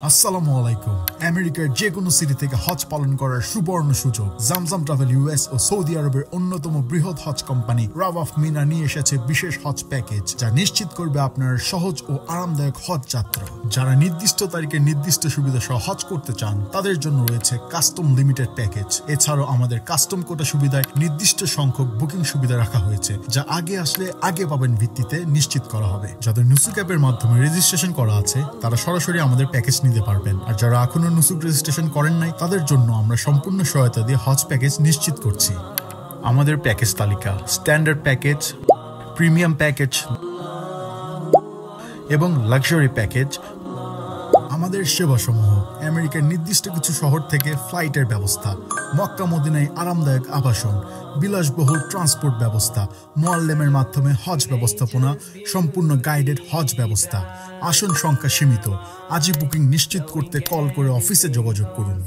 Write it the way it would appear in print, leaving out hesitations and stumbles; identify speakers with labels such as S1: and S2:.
S1: আসসালামু আলাইকুম। আমেরিকার যে কোনো সিটি থেকে হজ পালন করার সুবর্ণ সুযোগ। জামজাম ট্রাভেল ইউএস ও সৌদি আরবের অন্যতম বৃহৎ হজ কোম্পানি রাওয়াফ মিনা নিয়ে এসেছে বিশেষ হজ প্যাকেজ, যা নিশ্চিত করবে আপনার সহজ ও আরামদায়ক হজ যাত্রা। যারা নির্দিষ্ট তারিখে নির্দিষ্ট সুবিধা সহ হজ করতে চান, তাদের জন্য রয়েছে কাস্টম লিমিটেড প্যাকেজ। এছাড়াও আমাদের কাস্টম কোটা সুবিধায় নির্দিষ্ট সংখ্যক বুকিং সুবিধা রাখা হয়েছে, যা আগে আসলে আগে পাবেন ভিত্তিতে নিশ্চিত করা হবে। যাদের নুসুক অ্যাপের মাধ্যমে রেজিস্ট্রেশন করা আছে, তারা সরাসরি আমাদের প্যাকেজ নিতে পারবেন। আর যারা এখনো নুসুক রেজিস্ট্রেশন করেন নাই, তাদের জন্য আমরা সম্পূর্ণ সহায়তা দিয়ে হজ প্যাকেজ নিশ্চিত করছি। আমাদের প্যাকেজ তালিকা: স্ট্যান্ডার্ড প্যাকেজ, প্রিমিয়াম প্যাকেজ এবং লাক্সারি প্যাকেজ। আমাদের সেবাসমূহ: আমেরিকার নির্দিষ্ট কিছু শহর থেকে ফ্লাইটের ব্যবস্থা, মক্কা মদিনায় আরামদায়ক আবাসন, বিলাসবহুল ট্রান্সপোর্ট ব্যবস্থা, মুআল্লেমের মাধ্যমে হজ ব্যবস্থাপনা, সম্পূর্ণ গাইডেড হজ ব্যবস্থা। আসন সংখ্যা সীমিত। আজই বুকিং নিশ্চিত করতে কল করে অফিসে যোগাযোগ করুন।